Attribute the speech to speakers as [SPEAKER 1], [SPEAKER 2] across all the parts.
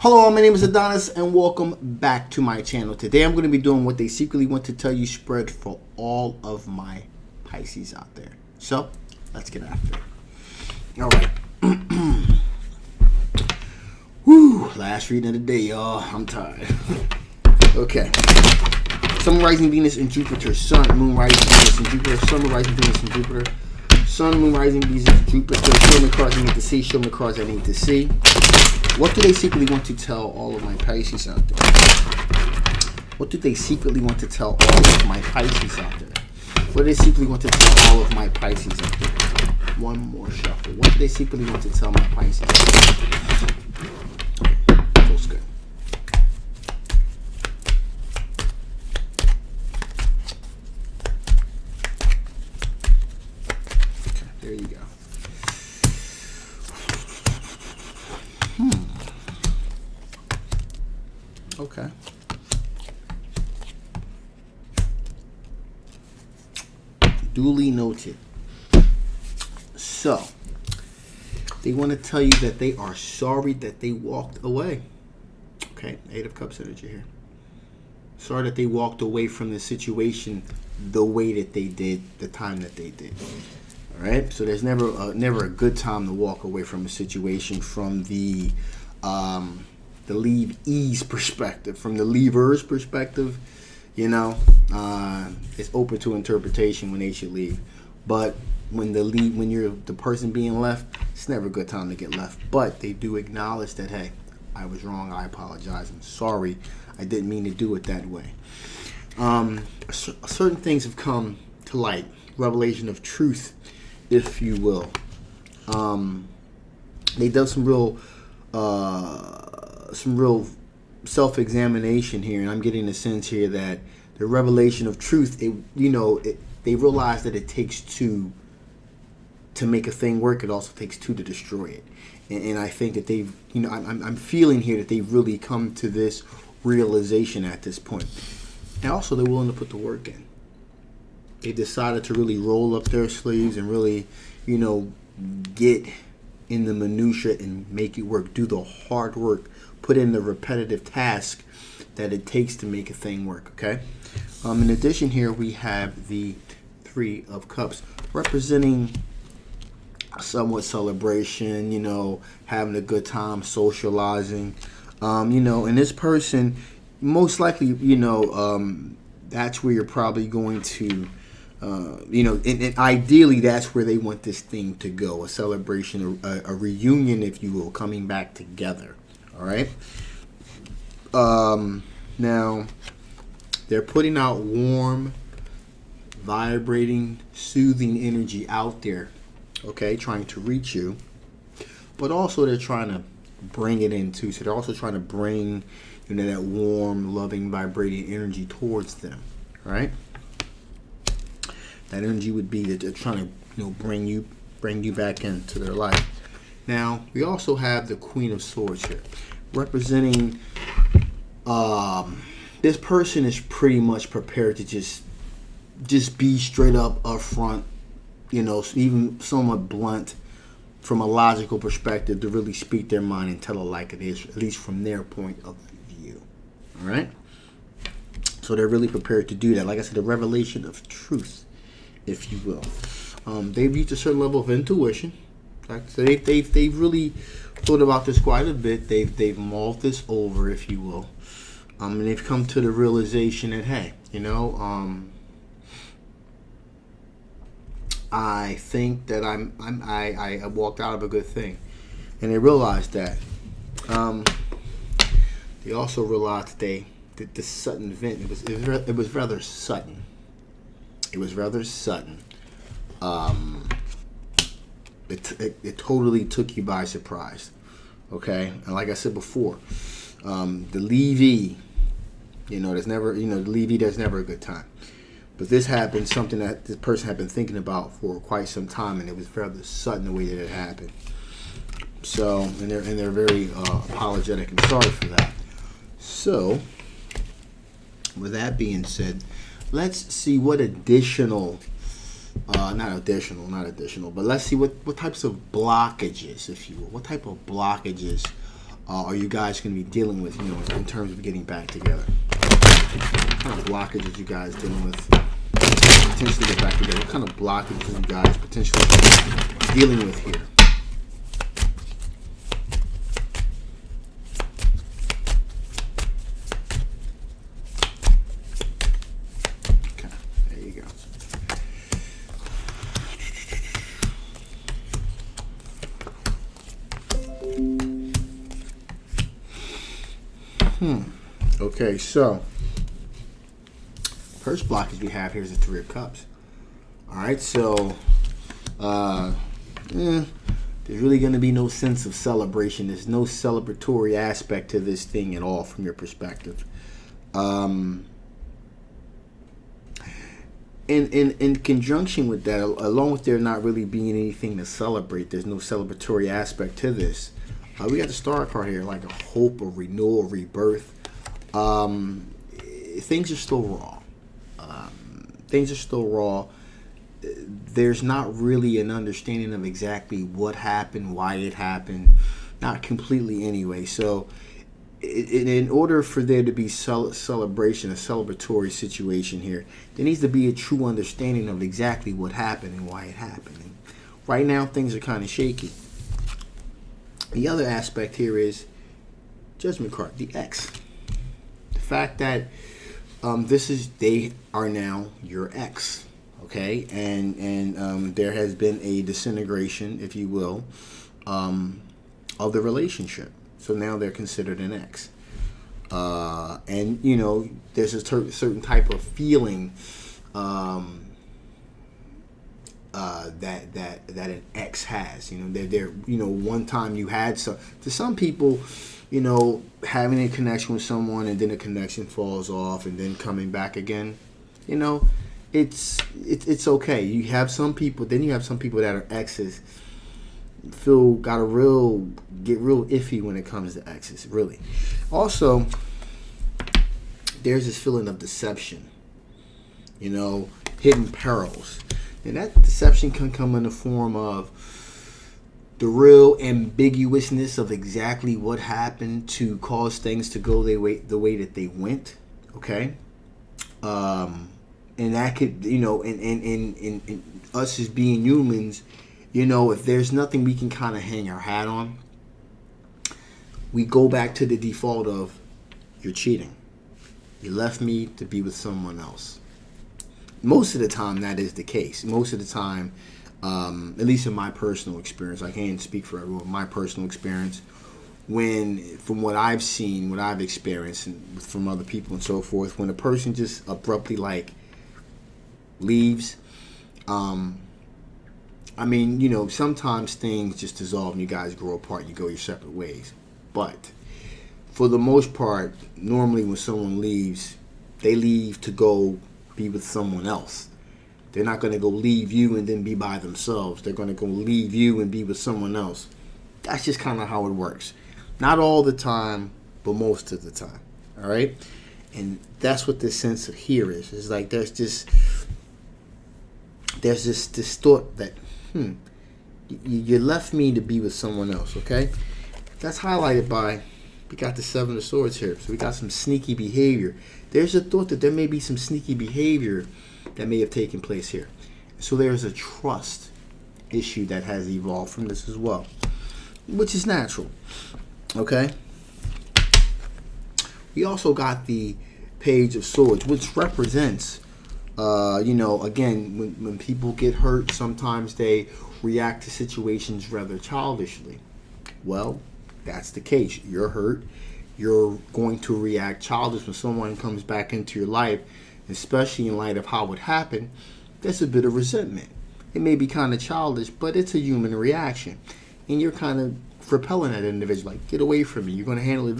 [SPEAKER 1] Hello, my name is Adonis and welcome back to my channel. Today I'm going to be doing what they secretly want to tell you spread for all of my Pisces out there. So, let's get after it. Alright. Woo! Last reading of the day, y'all. I'm tired. Okay. Sun, rising Venus, and Jupiter. Sun, Moon, rising Venus, and Jupiter. Sun, rising Venus, and Jupiter. Sun, Moon, rising Venus, and Jupiter. Show me the cards I need to see. Show me the cards I need to see. What do they secretly want to tell all of my Pisces out there? What do they secretly want to tell all of my Pisces out there? What do they secretly want to tell all of my Pisces out there? One more shuffle. What do they secretly want to tell my Pisces out there? Feels good. Okay, there you go. Okay. Duly noted. So, they want to tell you that they are sorry that they walked away. Okay, Eight of Cups energy here. Sorry that they walked away from the situation the way that they did, the time that they did. All right. So there's never a good time to walk away from a situation from the leave-ease perspective. From the leavers perspective, you know, it's open to interpretation when they should leave. But when you're the person being left, it's never a good time to get left. But they do acknowledge that, hey, I was wrong. I apologize. I'm sorry. I didn't mean to do it that way. Certain things have come to light. Revelation of truth, if you will. They done some real self-examination here, and I'm getting the sense here that the revelation of truth, they realize that it takes two to make a thing work. It also takes two to destroy it, and I think that they've, I'm feeling here that they've really come to this realization at this point, and also they're willing to put the work in. They decided to really roll up their sleeves and really, get in the minutia and make it work. Do the hard work. Put in the repetitive task that it takes to make a thing work, okay? In addition here, we have the Three of Cups, representing somewhat celebration, having a good time, socializing. And this person, most likely, that's where you're probably going to, and ideally that's where they want this thing to go, a celebration, a reunion, if you will, coming back together. All right. Now, they're putting out warm, vibrating, soothing energy out there, okay, trying to reach you. But also they're trying to bring it in too. So they're also trying to bring, that warm, loving, vibrating energy towards them, all right? That energy would be that they're trying to, bring you back into their life. Now, we also have the Queen of Swords here, representing this person is pretty much prepared to just be straight up front, even somewhat blunt from a logical perspective, to really speak their mind and tell it like it is, at least from their point of view. All right? So they're really prepared to do that. Like I said, the revelation of truth, if you will. They've reached a certain level of intuition. So they've really thought about this quite a bit. They've mulled this over, if you will, and they've come to the realization that, hey, I think that I walked out of a good thing, and they realized that. They also realized that the sudden event, it was rather sudden. It was rather sudden. It totally took you by surprise, okay? And like I said before, the leavee, there's never, the leavee, there's never a good time. But this happened, something that this person had been thinking about for quite some time, and it was rather sudden the way that it happened. So, and they're very apologetic and sorry for that. So, with that being said, let's see what additional not additional, but let's see what types of blockages, if you will, what type of blockages are you guys going to be dealing with, in terms of getting back together? What kind of blockages you guys dealing with? Potentially get back together. What kind of blockages you guys potentially dealing with here? Okay, there you go. Okay, so first blockage we have here is the Three of Cups. All right, so there's really going to be no sense of celebration. There's no celebratory aspect to this thing at all from your perspective. In conjunction with that, along with there not really being anything to celebrate, there's no celebratory aspect to this. We got the Star card here, like a hope, a renewal, rebirth. Things are still raw. Things are still raw. There's not really an understanding of exactly what happened, why it happened. Not completely anyway. So in order for there to be celebration, a celebratory situation here, there needs to be a true understanding of exactly what happened and why it happened. And right now, things are kind of shaky. The other aspect here is Judgment card, the ex. The fact that they are now your ex, okay, and there has been a disintegration, if you will, of the relationship. So now they're considered an ex, and there's a certain type of feeling that an ex has. They're one time you had to some people. Having a connection with someone and then a connection falls off and then coming back again, it's okay. You have some people, then you have some people that are exes, get real iffy when it comes to exes, really. Also, there's this feeling of deception, hidden perils. And that deception can come in the form of the real ambiguousness of exactly what happened to cause things to go the way that they went. Okay, and that could, in us as being humans, if there's nothing we can kind of hang our hat on, we go back to the default of you're cheating. You left me to be with someone else. Most of the time, that is the case. Most of the time. At least in my personal experience, I can't speak for everyone. My personal experience, from what I've seen, what I've experienced, and from other people and so forth, when a person just abruptly leaves, sometimes things just dissolve and you guys grow apart and you go your separate ways. But for the most part, normally when someone leaves, they leave to go be with someone else. They're not going to go leave you and then be by themselves. They're going to go leave you and be with someone else. That's just kind of how it works. Not all the time, but most of the time. All right? And that's what this sense of here is. It's like there's this thought that, you left me to be with someone else, okay? That's highlighted by, we got the Seven of Swords here. So we got some sneaky behavior. There's a thought that there may be some sneaky behavior that may have taken place here. So there's a trust issue that has evolved from this as well, which is natural. Okay? We also got the Page of Swords, which represents, again, when people get hurt, sometimes they react to situations rather childishly. Well, that's the case. You're hurt. You're going to react childish when someone comes back into your life, especially in light of how it happened. There's a bit of resentment. It may be kind of childish, but it's a human reaction. And you're kind of repelling that individual, like, get away from me. You're going to handle it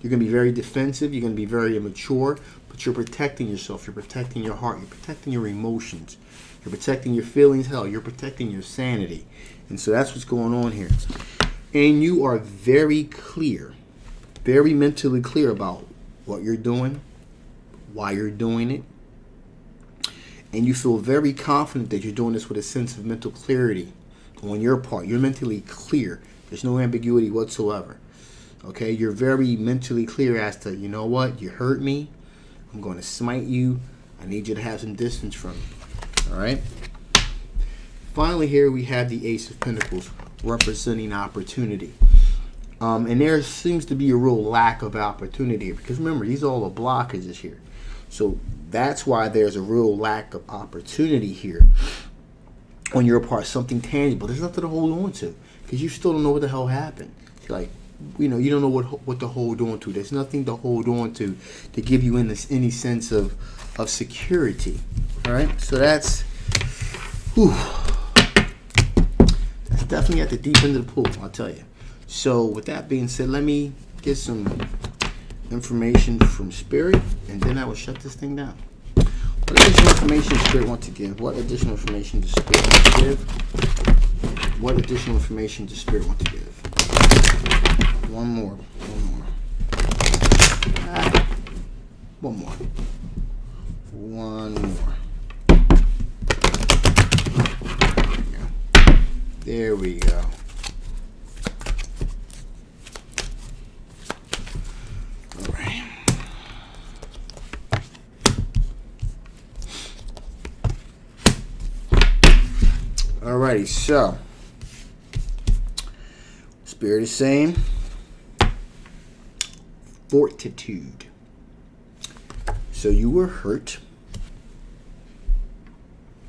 [SPEAKER 1] you're going to be very defensive. You're going to be very immature, but you're protecting yourself. You're protecting your heart. You're protecting your emotions. You're protecting your feelings. Hell, you're protecting your sanity. And so that's what's going on here. And you are very clear, very mentally clear about what you're doing, why you're doing it. And you feel very confident that you're doing this with a sense of mental clarity on your part. You're mentally clear. There's no ambiguity whatsoever. Okay, you're very mentally clear as to, you know what, you hurt me, I'm going to smite you, I need you to have some distance from me. All right. Finally, here we have the Ace of Pentacles representing opportunity. And there seems to be a real lack of opportunity here, because remember, these are all the blockages here. So that's why there's a real lack of opportunity here on your part, something tangible. There's nothing to hold on to, because you still don't know what the hell happened. Like, you don't know what to hold on to. There's nothing to hold on to give you any sense of security. All right, so that's definitely at the deep end of the pool, I'll tell you. So with that being said, let me get some information from Spirit, and then I will shut this thing down. What additional information does Spirit want to give? What additional information does Spirit want to give? What additional information does Spirit want to give? One more. There we go. All right. Alrighty, so Spirit is saying fortitude. So you were hurt.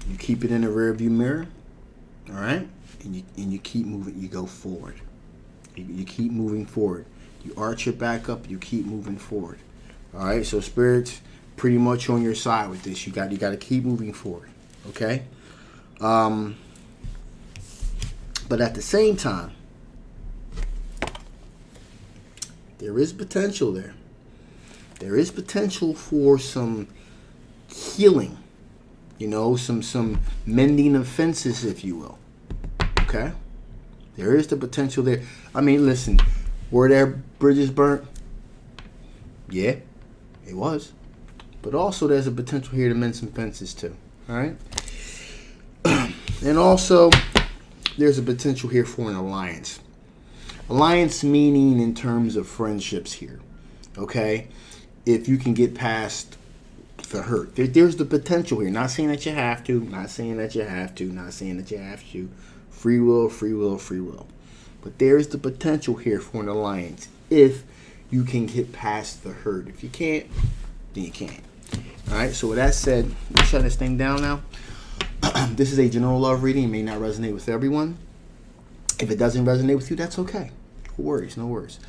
[SPEAKER 1] You keep it in the rearview mirror. All right, and you keep moving. You go forward. You keep moving forward. You arch your back up. You keep moving forward. All right. So Spirit's pretty much on your side with this. You got to keep moving forward. Okay. But at the same time, there is potential there. There is potential for some healing. Some mending of fences, if you will. Okay? There is the potential there. I mean, listen, were there bridges burnt? Yeah, it was. But also there's a potential here to mend some fences too. All right? And also, there's a potential here for an alliance. Alliance meaning in terms of friendships here. Okay? If you can get past the hurt. There's the potential here. Not saying that you have to. Not saying that you have to. Not saying that you have to. Free will, free will, free will. But there's the potential here for an alliance if you can get past the hurt. If you can't, then you can't. All right. So with that said, let's shut this thing down now. This is a general love reading. It may not resonate with everyone. If it doesn't resonate with you, that's okay. No worries. No worries.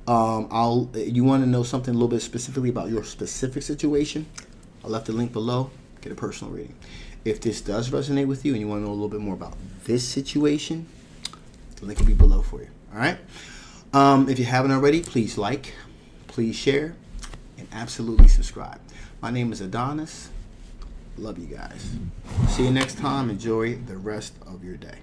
[SPEAKER 1] You want to know something a little bit specifically about your specific situation? I left the link below. Get a personal reading. If this does resonate with you and you want to know a little bit more about this situation, the link will be below for you. All right. If you haven't already, please like, please share, and absolutely subscribe. My name is Adonis. Love you guys. See you next time. Enjoy the rest of your day.